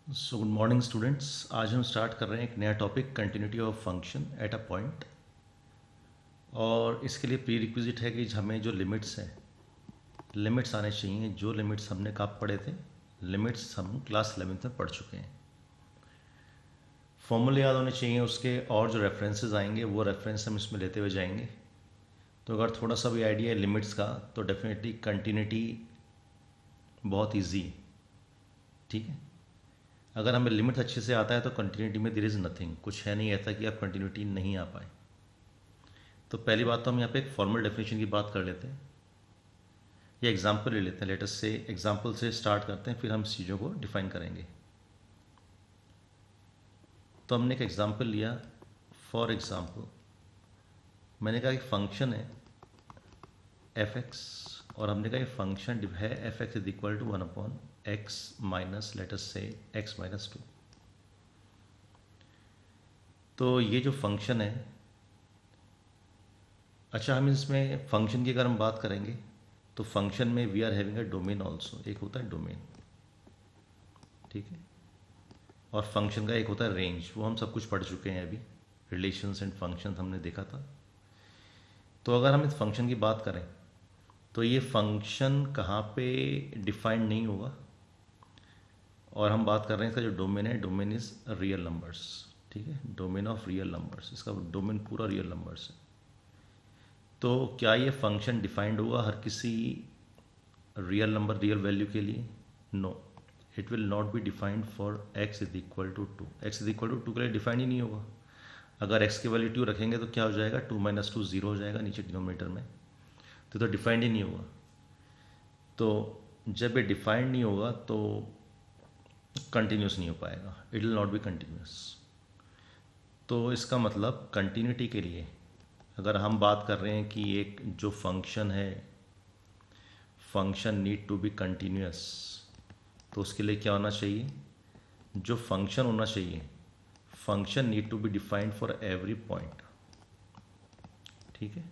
So good morning students. आज हम start कर रहे हैं एक नया topic, continuity of function at a point. और इसके लिए प्री रिक्विजिट है कि हमें जो लिमिट्स हैं, लिमिट्स आने चाहिए। जो लिमिट्स हमने कब पढ़े थे, लिमिट्स हम क्लास 11th में पढ़ चुके हैं। फॉर्मूले याद होने चाहिए उसके, और जो रेफरेंसेस आएंगे वो रेफरेंस हम इसमें लेते हुए जाएंगे। तो अगर थोड़ा सा भी आइडिया है लिमिट्स का तो डेफिनेटली कंटिन्यूटी बहुत ईजी, ठीक है। अगर हमें लिमिट अच्छे से आता है तो कंटिन्यूटी में देयर इज़ नथिंग, कुछ है नहीं ऐसा कि आप कंटिन्यूटी नहीं आ पाए। तो पहली बात तो हम यहाँ पे एक फॉर्मल डेफिनेशन की बात कर लेते हैं, या एग्जाम्पल ले लेते हैं। लेट अस से एग्जाम्पल से स्टार्ट करते हैं, फिर हम चीज़ों को डिफाइन करेंगे। तो हमने एक एग्जाम्पल लिया। फॉर एग्जाम्पल मैंने कहा कि फंक्शन है एफ एक्स, और हमने कहा फंक्शन है f x is equal to 1/x minus let us say x minus 2। तो ये जो फंक्शन है, अच्छा हम इसमें फंक्शन की अगर हम बात करेंगे तो फंक्शन में we are having a domain also, एक होता है डोमेन, ठीक है। और फंक्शन का एक होता है रेंज, वो हम सब कुछ पढ़ चुके हैं अभी, रिलेशंस एंड फंक्शंस हमने देखा था। तो अगर हम इस फंक्शन की बात करें तो ये फंक्शन कहाँ पे डिफाइंड नहीं होगा, और हम बात कर रहे हैं इसका जो डोमेन है, डोमेन इज रियल नंबर्स, ठीक है। डोमेन ऑफ रियल नंबर्स, इसका डोमेन पूरा रियल नंबर्स है। तो क्या ये फंक्शन डिफाइंड होगा हर किसी रियल नंबर, रियल वैल्यू के लिए? No, it will not be defined for x is equal to 2। X is equal to 2 के लिए डिफाइंड ही नहीं होगा। अगर x की वैल्यू 2 रखेंगे तो क्या हो जाएगा, 2 माइनस 2 0 हो जाएगा नीचे डिनोमिनेटर में, तो डिफाइंड ही नहीं होगा। तो जब ये डिफाइंड नहीं होगा तो कंटिन्यूस नहीं हो पाएगा, it will not B continuous. तो इसका मतलब कंटिन्यूटी के लिए अगर हम बात कर रहे हैं कि एक जो फंक्शन है, function need to be continuous, तो उसके लिए क्या होना चाहिए, जो फंक्शन होना चाहिए, function need to be defined for every point, ठीक है।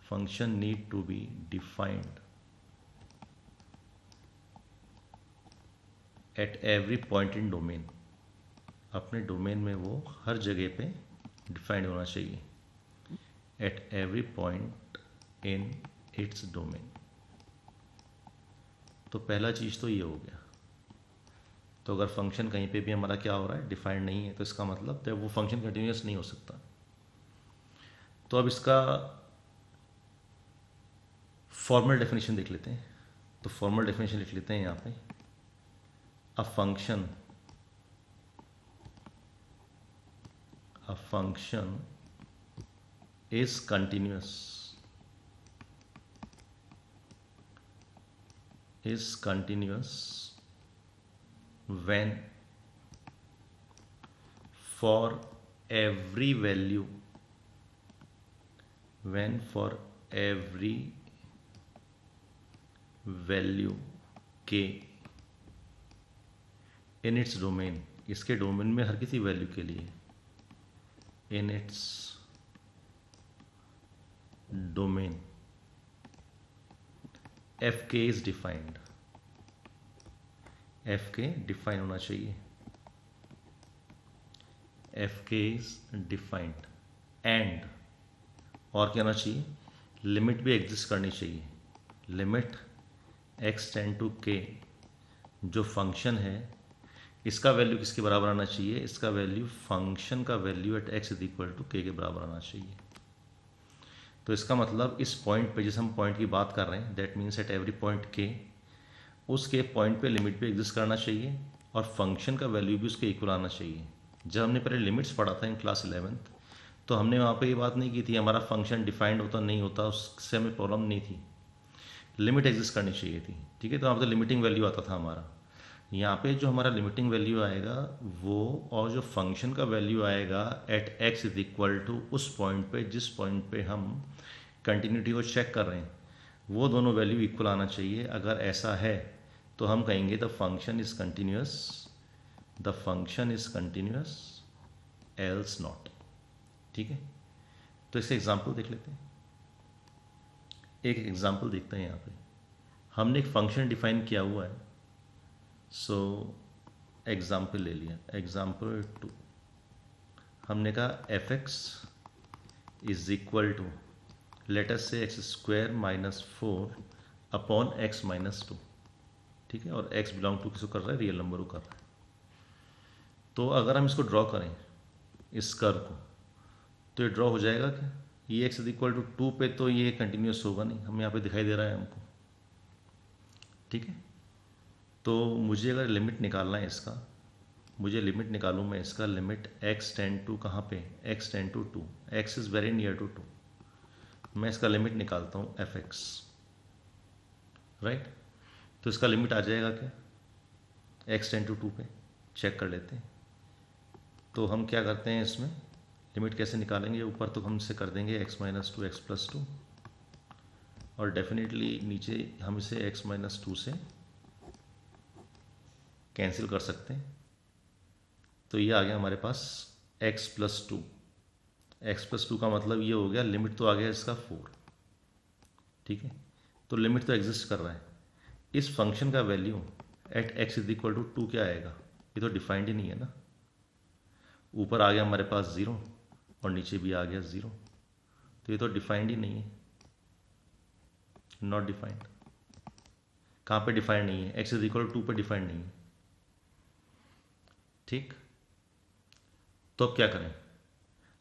Function need to be defined at every point in domain, अपने डोमेन में वो हर जगह पे डिफाइंड होना चाहिए, at every point in its domain. तो पहला चीज़ तो ये हो गया। तो अगर फंक्शन कहीं पे भी हमारा क्या हो रहा है, डिफाइंड नहीं है, तो इसका मतलब वो फंक्शन कंटिन्यूस नहीं हो सकता। तो अब इसका फॉर्मल डेफिनेशन देख लेते हैं। तो फॉर्मल डेफिनेशन लिख लेते हैं यहाँ पे, a function is continuous when for every value k in its domain, इसके डोमेन में हर किसी वैल्यू के लिए, in its domain fk is defined, fk define होना चाहिए, fk is defined and, और क्या होना चाहिए, लिमिट भी एग्जिस्ट करनी चाहिए। Limit x tend to k, जो फंक्शन है इसका वैल्यू किसके बराबर आना चाहिए, इसका वैल्यू, फंक्शन का value at x is equal to k के बराबर आना चाहिए। तो इसका मतलब इस पॉइंट पे, जिस हम पॉइंट की बात कर रहे हैं, that means eight every point k, उसके पॉइंट पे लिमिट भी एग्जिस्ट करना चाहिए और फंक्शन का वैल्यू भी उसके इक्वल आना चाहिए। जब हमने पहले लिमिट्स पढ़ा था इन क्लास 11th, तो हमने वहाँ पे ये बात नहीं की थी हमारा फंक्शन डिफाइंड होता नहीं होता, उससे हमें प्रॉब्लम नहीं थी, लिमिट एग्जिस्ट करनी चाहिए थी, ठीक है। तो वहाँ पे लिमिटिंग वैल्यू आता था हमारा। यहाँ पे जो हमारा लिमिटिंग वैल्यू आएगा वो, और जो फंक्शन का वैल्यू आएगा at x is equal to उस पॉइंट पे, जिस पॉइंट पे हम कंटिन्यूटी को चेक कर रहे हैं, वो दोनों वैल्यू इक्वल आना चाहिए। अगर ऐसा है तो हम कहेंगे the function is continuous, the function is continuous else not, ठीक है। तो इससे एग्जाम्पल देख लेते हैं। एक एग्जाम्पल देखते हैं। यहाँ पे हमने एक फंक्शन डिफाइन किया हुआ है। सो एग्जाम्पल ले लिया, एग्जाम्पल 2। हमने कहा F x is equal to let us say x square minus 4 upon x minus 2, ठीक है, और x बिलोंग टू किसको कर रहा है, रियल नंबर को कर रहा है। तो अगर हम इसको ड्रॉ करें इस कर्व को, तो ये ड्रॉ हो जाएगा क्या, ये x इज इक्वल टू 2 पे तो ये कंटिन्यूस होगा नहीं, हम यहाँ पे दिखाई दे रहा है हमको, ठीक है। तो मुझे अगर लिमिट निकालना है इसका, मुझे लिमिट निकालूँ मैं इसका, लिमिट x टेंड टू कहाँ पे, x tend to 2, x is very near to 2, मैं इसका लिमिट निकालता हूँ एफ एक्स, राइट। तो इसका लिमिट आ जाएगा क्या, x टेंड टू 2 पे, चेक कर लेते हैं। तो हम क्या करते हैं इसमें, लिमिट कैसे निकालेंगे, ऊपर तो हम इसे कर देंगे x माइनस 2 एक्स प्लस 2, और डेफिनेटली नीचे हम इसे x माइनस 2 से कैंसिल कर सकते हैं। तो ये आ गया हमारे पास x प्लस 2, एक्स प्लस 2 का मतलब ये हो गया, लिमिट तो आ गया इसका 4, ठीक है। तो लिमिट तो एग्जिस्ट कर रहा है, इस फंक्शन का value at x is equal to 2 क्या आएगा, ये तो डिफाइंड ही नहीं है ना। ऊपर आ गया हमारे पास 0 और नीचे भी आ गया 0, तो ये तो डिफाइंड ही नहीं है, नॉट डिफाइंड। कहाँ पे डिफाइंड नहीं है, x इज इक्वल टू 2 पे डिफाइंड नहीं है, ठीक। तो अब क्या करें,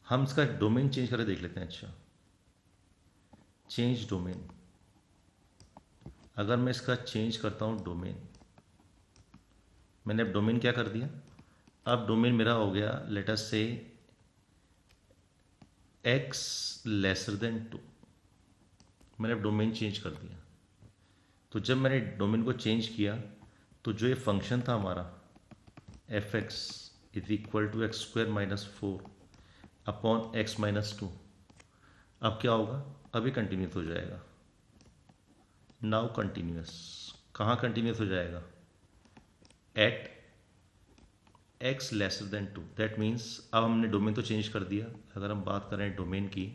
हम इसका डोमेन चेंज करके देख लेते हैं। अच्छा, चेंज डोमेन, अगर मैं इसका चेंज करता हूँ डोमेन, मैंने अब डोमेन क्या कर दिया, अब डोमेन मेरा हो गया late us say x lesser than 2, मैंने अब डोमेन चेंज कर दिया। तो जब मैंने डोमेन को चेंज किया, तो जो ये फंक्शन था हमारा f x is equal to x square minus 4 upon x minus 2, अब क्या होगा, अभी कंटिन्यूस हो जाएगा, नाउ कंटिन्यूस। कहाँ कंटिन्यूस हो जाएगा, at x lesser than 2, that means अब हमने डोमेन तो चेंज कर दिया। अगर हम बात करें डोमेन की,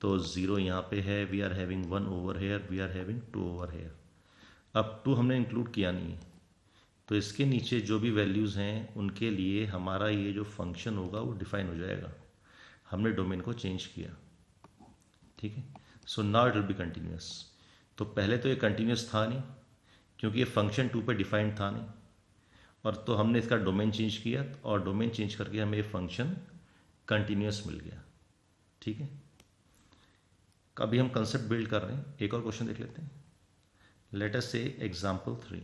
तो 0 यहाँ पे है, we are having 1 over here, we are having 2 over here. अब 2 हमने इंक्लूड किया नहीं है, तो इसके नीचे जो भी वैल्यूज़ हैं उनके लिए हमारा ये जो फंक्शन होगा वो डिफाइन हो जाएगा, हमने डोमेन को चेंज किया, ठीक है। So now it will be continuous. तो पहले तो ये कंटिन्यूस था नहीं, क्योंकि ये फंक्शन 2 पे डिफाइंड था नहीं, और तो हमने इसका डोमेन चेंज किया, और डोमेन चेंज करके हमें ये फंक्शन कंटिन्यूस मिल गया, ठीक है। अभी हम कंसेप्ट बिल्ड कर रहे हैं, एक और क्वेश्चन देख लेते हैं। लेट अस से एग्जांपल 3,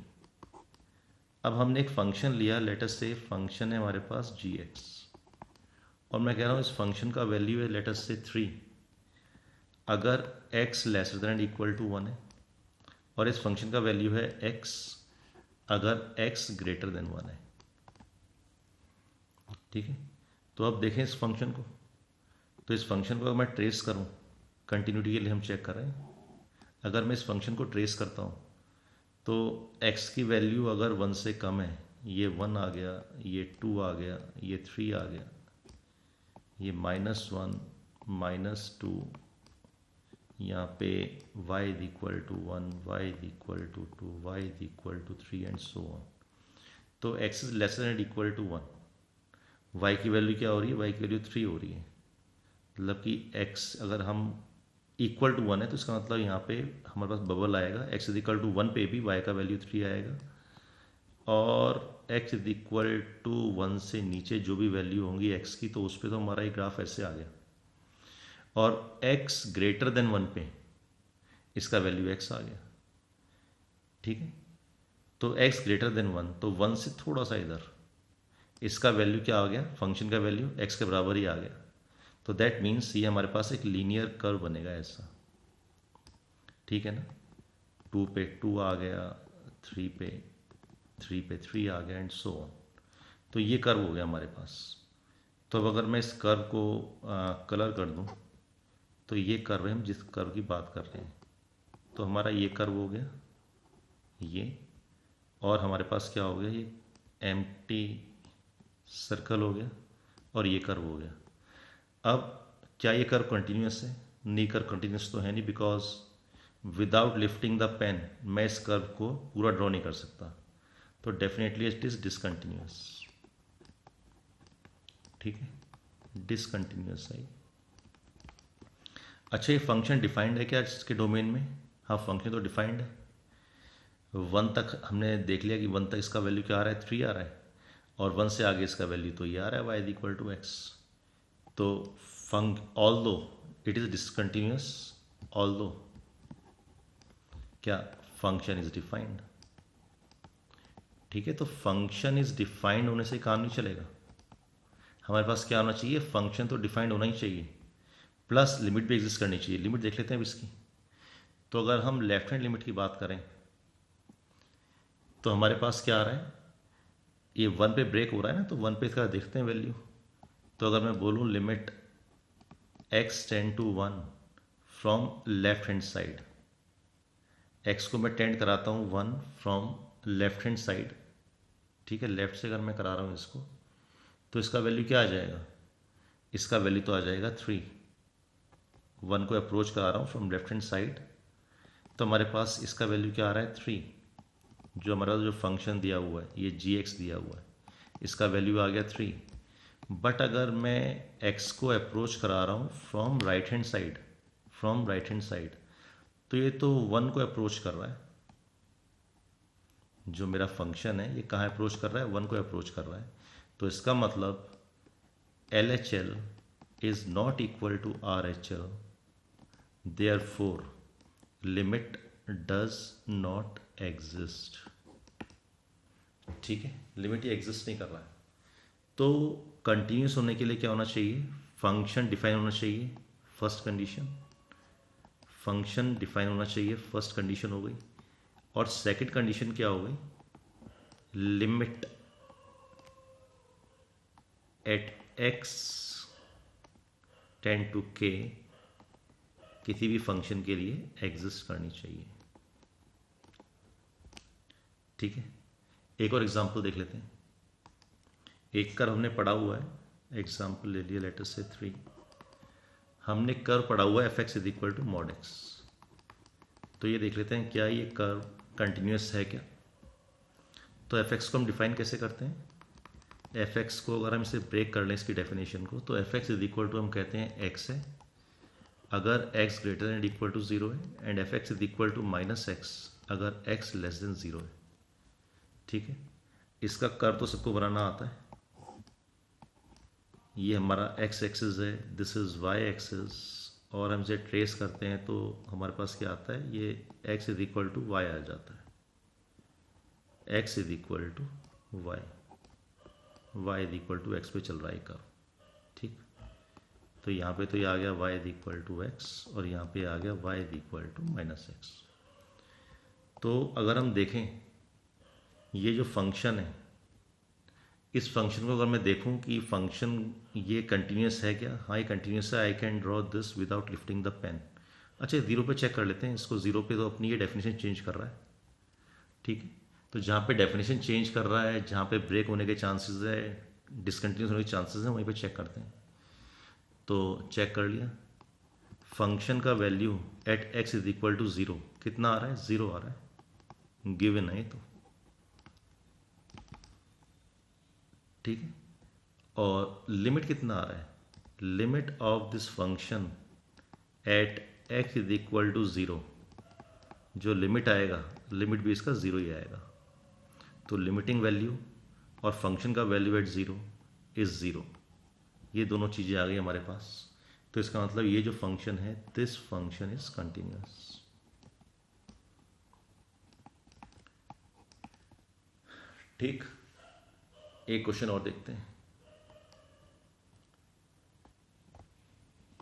अब हमने एक फंक्शन लिया, लेट अस से फंक्शन है हमारे पास gx, और मैं कह रहा हूँ इस फंक्शन का वैल्यू है लेट अस से 3, अगर x lesser than equal to 1 है, और इस फंक्शन का वैल्यू है x अगर x ग्रेटर देन 1 है, ठीक है। तो अब देखें इस फंक्शन को, तो इस फंक्शन को अगर मैं ट्रेस करूं, कंटिन्यूटी के लिए हम चेक कर रहे हैं, अगर मैं इस फंक्शन को ट्रेस करता हूं, तो x की वैल्यू अगर 1 से कम है, ये 1 आ गया, ये 2 आ गया, ये 3 आ गया, ये -1 -2, यहाँ पे y is equal to 1, y is equal to 2, y is equal to 3 and so on. तो x is lesser and equal to 1, y की वैल्यू क्या हो रही है, y की वैल्यू 3 हो रही है, मतलब कि x अगर हम इक्वल टू 1 है, तो इसका मतलब यहाँ पे हमारे पास बबल आएगा, x इज इक्वल टू 1 पे भी y का वैल्यू 3 आएगा, और x इज इक्वल टू 1 से नीचे जो भी वैल्यू होंगी x की, तो उस पर तो हमारा ये ग्राफ ऐसे आ गया, और x ग्रेटर देन 1 पे इसका वैल्यू x आ गया, ठीक है। तो x ग्रेटर देन 1, तो 1 से थोड़ा सा इधर इसका वैल्यू क्या आ गया, फंक्शन का वैल्यू x के बराबर ही आ गया। तो दैट मीन्स ये हमारे पास एक लीनियर कर्व बनेगा ऐसा, ठीक है ना। 2 पे 2 आ गया, 3 पे 3 आ गया, एंड सो ऑन। तो ये कर्व हो गया हमारे पास। तो अब अगर मैं इस कर्व को कलर कर दूं, तो ये कर्व है, हम जिस कर्व की बात कर रहे हैं, तो हमारा ये कर्व हो गया ये, और हमारे पास क्या हो गया, ये एम्प्टी सर्कल हो गया, और ये कर्व हो गया। अब क्या ये कर्व कंटिन्यूस है, नहीं, कर्व कंटिन्यूस तो है नहीं, because without lifting the pen मैं इस कर्व को पूरा ड्रॉ नहीं कर सकता। तो डेफिनेटली इट इज डिसकंटिन्यूस। ठीक है, डिसकंटिन्यूस है। अच्छा, ये फंक्शन डिफाइंड है क्या इसके डोमेन में? हाँ, फंक्शन तो डिफाइंड है। 1 तक हमने देख लिया कि 1 तक इसका वैल्यू क्या आ रहा है, 3 आ रहा है, और 1 से आगे इसका वैल्यू तो ये आ रहा है y is equal to x. तो although it is discontinuous, although क्या फंक्शन इज डिफाइंड। ठीक है, तो फंक्शन इज डिफाइंड होने से काम नहीं चलेगा। हमारे पास क्या होना चाहिए, फंक्शन तो डिफाइंड होना ही चाहिए, प्लस लिमिट भी एग्जिस्ट करनी चाहिए। लिमिट देख लेते हैं अब इसकी। तो अगर हम लेफ्ट हैंड लिमिट की बात करें तो हमारे पास क्या आ रहा है, ये 1 पे ब्रेक हो रहा है ना, तो 1 पे इसका देखते हैं वैल्यू। तो अगर मैं बोलूँ limit x tend to 1 from left hand side, x को मैं टेंड कराता हूँ 1 फ्रॉम लेफ्ट हैंड साइड। ठीक है, लेफ्ट से अगर मैं करा रहा हूँ इसको, तो इसका वैल्यू क्या आ जाएगा, इसका वैल्यू तो आ जाएगा 3। 1 को अप्रोच करा रहा हूँ फ्रॉम लेफ्ट हैंड साइड, तो हमारे पास इसका वैल्यू क्या आ रहा है 3। जो हमारा जो फंक्शन दिया हुआ है, ये g(x) दिया हुआ है, इसका वैल्यू आ गया 3। बट अगर मैं x को अप्रोच करा रहा हूँ from right hand side, from right hand side, तो ये तो 1 को अप्रोच कर रहा है। जो मेरा फंक्शन है ये कहाँ अप्रोच कर रहा है, 1 को अप्रोच कर रहा है। तो इसका मतलब LHL is not equal to RHL, therefore limit does not exist. ठीक है, लिमिट ये एग्जिस्ट नहीं कर रहा है। तो कंटिन्यूस होने के लिए क्या होना चाहिए, फंक्शन डिफाइन होना चाहिए, फर्स्ट कंडीशन। फंक्शन डिफाइन होना चाहिए, फर्स्ट कंडीशन हो गई। और सेकंड कंडीशन क्या हो गई, limit at x tend to k किसी भी फंक्शन के लिए एग्जिस्ट करनी चाहिए। ठीक है, एक और एग्जांपल देख लेते हैं। एक कर्व हमने पढ़ा हुआ है, एग्जांपल ले लिया लेटर से 3। हमने कर्व पढ़ा हुआ है fx is equal to mod x। तो ये देख लेते हैं क्या ये कर्व कंटिन्यूस है क्या। तो fx को हम डिफाइन कैसे करते हैं, fx को अगर हम इसे ब्रेक कर लें इसकी डेफिनेशन को, तो fx इज इक्वल टू हम कहते हैं x है अगर x greater and equal to 0 है, and fx is equal to minus x अगर x लेस देन 0 है। ठीक है, इसका कर्व तो सबको बनाना आता है। ये हमारा x एक्सिस है, दिस इज y एक्सिस, और हम इसे ट्रेस करते हैं तो हमारे पास क्या आता है, ये x is equal to y आ जाता है। x is equal to y, y is equal to x पे चल रहा है कर्व। ठीक, तो यहाँ पे तो ये आ गया y is equal to x, और यहाँ पे आ गया y is equal to minus x। तो अगर हम देखें ये जो फंक्शन है, इस फंक्शन को अगर मैं देखूं कि फंक्शन ये कंटिन्यूस है क्या, हाँ ये कंटिन्यूस है, I can draw this without lifting the pen. अच्छा, 0 पे चेक कर लेते हैं इसको। 0 पे तो अपनी ये डेफिनेशन चेंज कर रहा है। ठीक है, तो जहाँ पे डेफिनेशन चेंज कर रहा है, जहाँ पे ब्रेक होने के चांसेस है, डिसकंटिन्यूस होने के चांसेस हैं, वहीं पे चेक करते हैं। तो चेक कर लिया, फंक्शन का value at x is equal to 0 कितना आ रहा है, 0 आ रहा है, गिवन है तो। ठीक है, और लिमिट कितना आ रहा है, limit of this function at x is equal to 0, जो लिमिट आएगा लिमिट भी इसका 0 ही आएगा। तो लिमिटिंग वैल्यू और फंक्शन का वैल्यू एट 0 इज 0, ये दोनों चीज़ें आ गई हमारे पास। तो इसका मतलब ये जो फंक्शन है, दिस फंक्शन इज कंटिन्यूस। ठीक, एक क्वेश्चन और देखते हैं,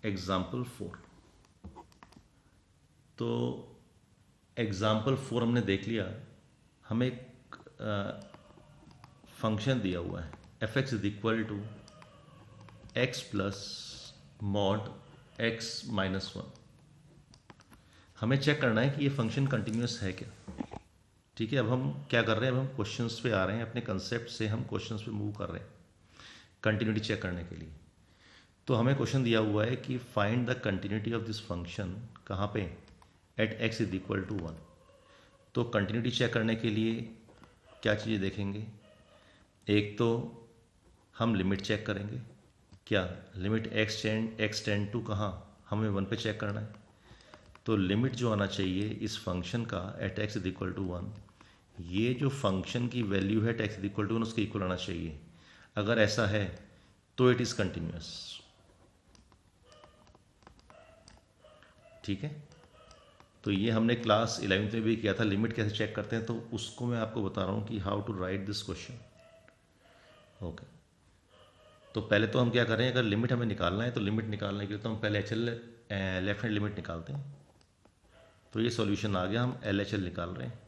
एग्जाम्पल 4। तो एग्जाम्पल 4 हमने देख लिया, हमें एक फंक्शन दिया हुआ है fx is equal to x plus mod x minus 1। हमें चेक करना है कि ये फंक्शन कंटिन्यूस है क्या। ठीक है, अब हम क्या कर रहे हैं, अब हम क्वेश्चंस पे आ रहे हैं, अपने कंसेप्ट से हम क्वेश्चंस पे मूव कर रहे हैं कंटिन्यूटी चेक करने के लिए। तो हमें क्वेश्चन दिया हुआ है कि find the continuity of this function, कहाँ पे, at x is equal to 1। तो कंटिन्यूटी चेक करने के लिए क्या चीज़ें देखेंगे? एक तो हम लिमिट चेक करेंगे, क्या लिमिट एक्स टेंड टू कहाँ, हमें 1 पे चेक करना है, तो लिमिट जो आना चाहिए इस फंक्शन का at x is equal to 1, ये जो फंक्शन की वैल्यू है at x is equal to 1 उसके इक्वल आना चाहिए। अगर ऐसा है तो इट इज़ कंटिन्यूस। ठीक है, तो ये हमने क्लास 11th में भी किया था, लिमिट कैसे चेक करते हैं, तो उसको मैं आपको बता रहा हूँ कि how to write this question. Okay, तो पहले तो हम क्या करें, अगर लिमिट हमें निकालना है तो लिमिट निकालने के लिए तो हम पहले H L left hand limit निकालते हैं। तो ये सॉल्यूशन आ गया, हम एल एच एल निकाल रहे हैं,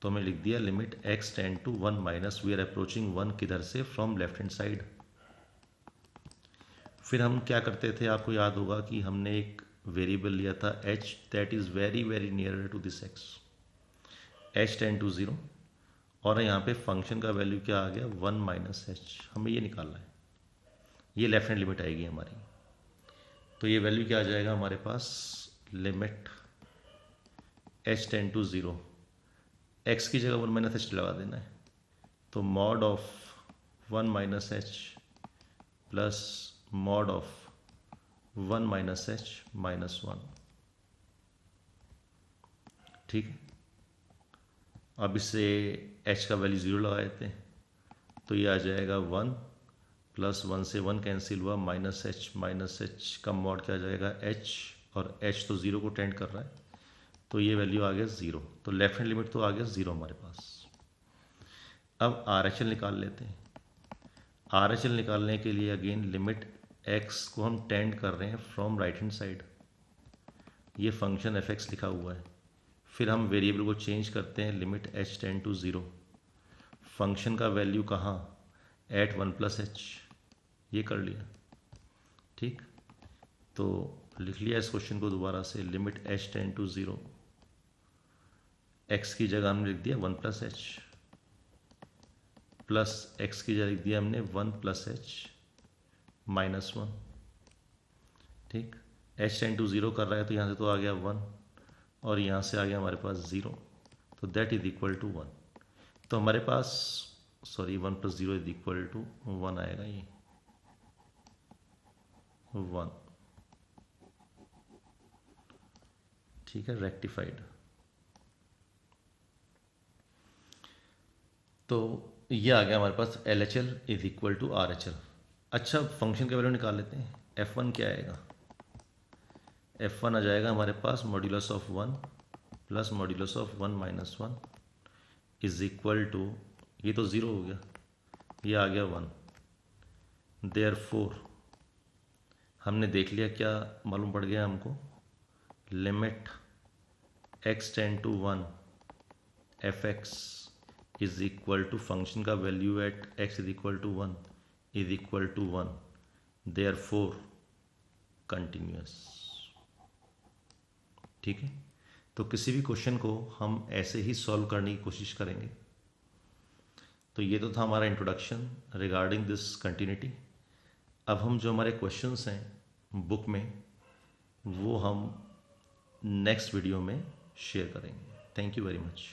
तो हमें लिख दिया limit x tend to 1 minus we are approaching 1 किधर से, फ्रॉम लेफ्ट हैंड साइड। फिर हम क्या करते थे, आपको याद होगा कि हमने एक वेरिएबल लिया था h that is very very near to this x, h tend to 0, और यहाँ पे फंक्शन का वैल्यू क्या आ गया 1 माइनस एच, हमें ये निकालना है, ये लेफ्ट हैंड लिमिट आएगी हमारी। तो ये वैल्यू क्या आ जाएगा हमारे पास, limit h tend to 0, x की जगह 1 माइनस एच लगा देना है, तो mod of 1 minus H plus mod of 1 minus H minus 1। ठीक है, अब इससे h का वैल्यू 0 लगा देते हैं, तो ये आ जाएगा 1 प्लस 1 से 1 कैंसिल हुआ, माइनस एच का मॉड क्या आ जाएगा h, और h तो 0 को टेंड कर रहा है, तो ये वैल्यू आ गया 0, तो लेफ्ट हैंड लिमिट तो आ गया 0 हमारे पास। अब आर एच एल निकाल लेते हैं। आर एच एल निकालने के लिए अगेन लिमिट x को हम टेंड कर रहे हैं फ्रॉम राइट हैंड साइड, ये फंक्शन एफ एक्स लिखा हुआ है, फिर हम वेरिएबल को चेंज करते हैं, limit h tend to 0, function का वैल्यू कहाँ, एट 1 प्लस एच, ये कर लिया। ठीक, तो लिख लिया इस क्वेश्चन को दोबारा से, limit h tend to 0, x की जगह हमने लिख दिया 1 प्लस एच, प्लस x की जगह लिख दिया हमने 1 प्लस एच माइनस 1। ठीक, h टेंड टू 0 कर रहा है, तो यहाँ से तो आ गया 1, और यहाँ से आ गया हमारे पास 0, तो दैट इज इक्वल टू 1। तो हमारे पास sorry 1 plus 0 is equal to 1 आएगा, ये 1। ठीक है, रेक्टिफाइड। तो ये आ गया हमारे पास L H L is equal to R H L. अच्छा, फंक्शन का वैल्यू निकाल लेते हैं, F1 क्या आएगा, F1 आ जाएगा हमारे पास modulus of 1 plus modulus of 1 minus 1 is equal to, ये तो 0 हो गया, ये आ गया 1। देयरफॉर हमने देख लिया, क्या मालूम पड़ गया हमको, limit x tend to 1 F x is equal to function का value at x is equal to 1 is equal to 1, therefore continuous. ठीक है, तो किसी भी क्वेश्चन को हम ऐसे ही सॉल्व करने की कोशिश करेंगे। तो ये तो था हमारा इंट्रोडक्शन रिगार्डिंग दिस कंटिन्यूटी। अब हम जो हमारे क्वेश्चंस हैं बुक में, वो हम नेक्स्ट वीडियो में शेयर करेंगे। Thank you very much.